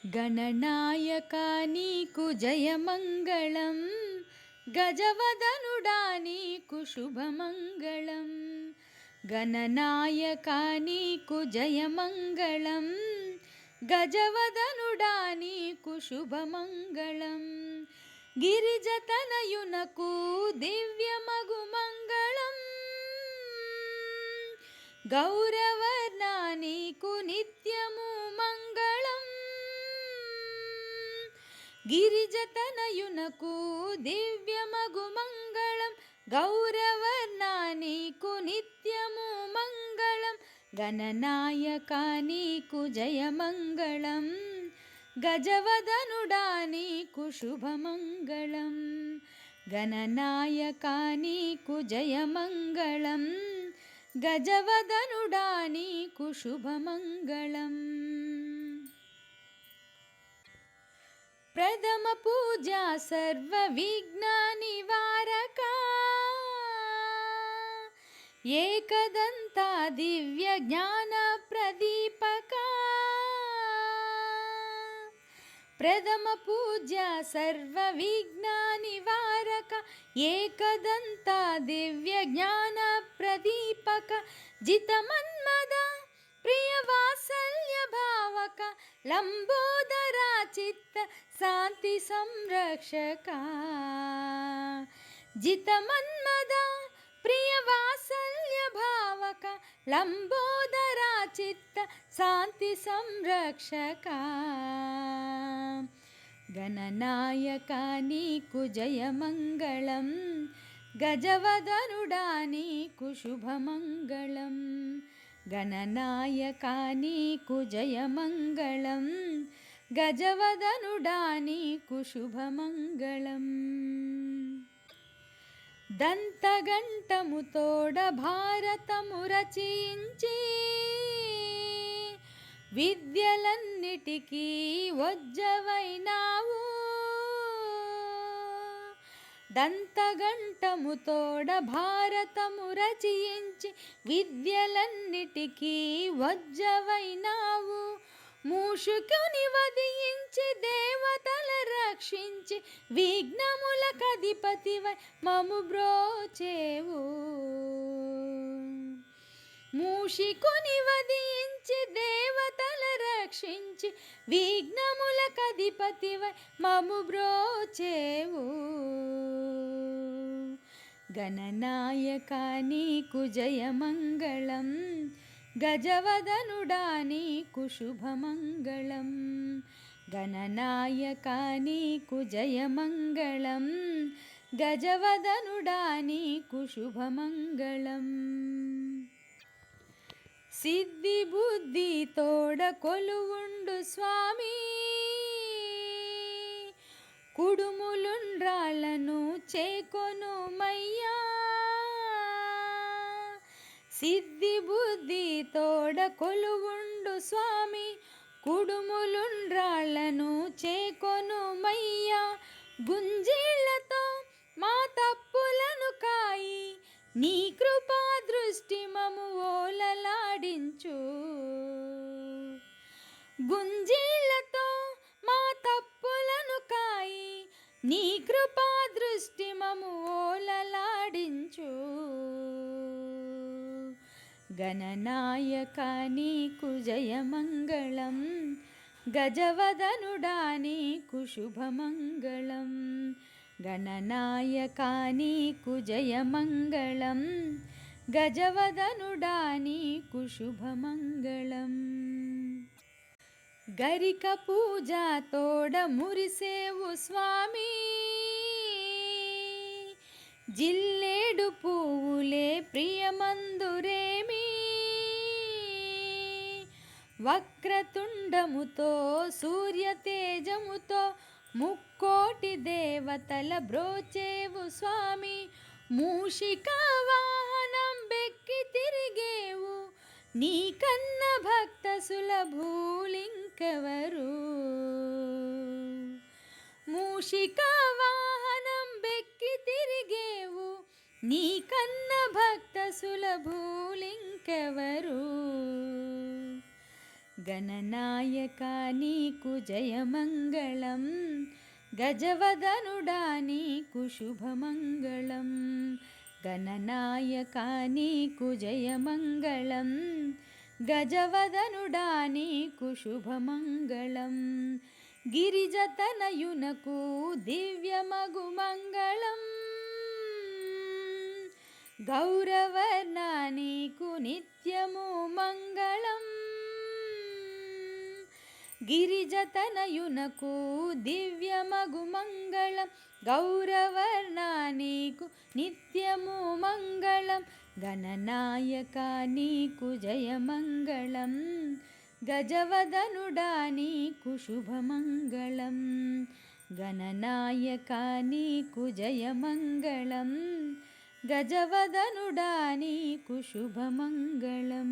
గణనాయకా నీకు జయమంగళం, గజవదనుడా నీకు శుభమంగళం. గణనాయకా నీకు జయమంగళం, గజవదనుడా నీకు శుభమంగళం. గిరిజతనయునకు దివ్యమగు మంగళం, గౌరవర్ణా నీకు నిత్యము మంగళం. గిరిజతనయునకు దివ్యమగు మంగళం, గౌరవర్ణా నీకు నిత్యము మంగళం. గణనాయకా నీకు జయమంగళం, గజవదనుడా నీకు శుభమంగళం. గణనాయకా నీకు జయమంగళం, గజవదనుడా నీకు శుభమంగళం. ప్రథమ పూజా సర్వ విఘ్న నివారకా, ఏకదంతా దివ్య జ్ఞాన ప్రదీపకా. ప్రథమ పూజా సర్వ విఘ్న నివారక, ఏకదంతా దివ్య జ్ఞాన ప్రదీపక. జితమన్మద ప్రియ వాత్సల్య భావక, లంబోదరా చిత్త శాంతి సంరక్షక. జితమన్మద ప్రియ వాత్సల్య భావక, లంబోదరా చిత్త శాంతి సంరక్షక. గణనాయకా నీకు జయమంగళం, గజవదనుడా నీకు శుభమంగళం. గణనాయకా నీకు జయమంగళం, గజవదనుడా నీకు శుభమంగళం. దంతగంటముతోడ భారతము రచించి, విద్యలన్నిటికీ వజ్జవైనావు. దంతగంటముతోడ భారతము రచించి, విద్యలన్నిటికీ వజ్జవైనావు. మూషికుని వధించి దేవతల రక్షించి, విఘ్నములకధిపతివై మము బ్రోచేవు. మూషికుని వధించి దేవతల రక్షించి, విఘ్నములకధిపతివై మము బ్రోచేవు. గణనాయకా నీకు జయమంగళం, గజవదనుడా నీకు శుభమంగళం. గణనాయకా నీకు జయమంగళం, గజవదనుడా నీకు శుభమంగళం. సిద్ధి బుద్ధి తోడ కొలువుండు స్వామి, కుడుములుండ్రాళ్ళను చేకొను మయ్యా. సిద్ధి బుద్ధి తోడ కొలువుండు స్వామి, కుడుములుండ్రాళ్ళను చేకొను మయ్యా. గుంజీళ్లతో మా తప్పులను కాయి, నీ కృపా దృష్టి మము ఓలలాడించు. గుంజీళ్లతో మా తప్పులను కాయి, నీ కృపా దృష్టి మము ఓలలాడించు. గణనాయకా నీకు జయమంగళం, గజవదనుడా నీకు శుభమంగళం. గణనాయకా నీకు జయమంగళం, గజవదనుడా నీకు శుభమంగళం. గరిక పూజా తోడ మురిసేవు స్వామి, జిల్లేడు పువ్వులే ప్రియమందురేమి. వక్రతుండముతో సూర్య తేజముతో, ముక్కోటి దేవతల బ్రోచేవు స్వామి. మూషిక వాహనం బెక్కి తిరిగేవు, నీ కన్న భక్త సులభూలింకెవరు. మూషిక వాహనం బెక్కి తిరిగేవు, నీ కన్న భక్త సులభూలింకెవరు. గణనాయకా నీకు జయమంగళం, గజవదనుడా నీకు శుభమంగళం. గణనాయకా నీకు జయమంగళం, గజవదనుడా నీకు శుభమంగళం. గిరిజతనయునకు దివ్యమగు మంగళం, గౌరవర్ణ నీకు నిత్యము మంగళం. గిరిజతనయునకు దివ్యమగు మంగళం, గౌరవర్ణ నీకు నిత్యము మంగళం. గణనాయకా నీకు జయమంగళం, గజవదనుడా నీకు శుభమంగళం. గణనాయకా నీకు జయమంగళం, గజవదనుడా నీకు శుభమంగళం.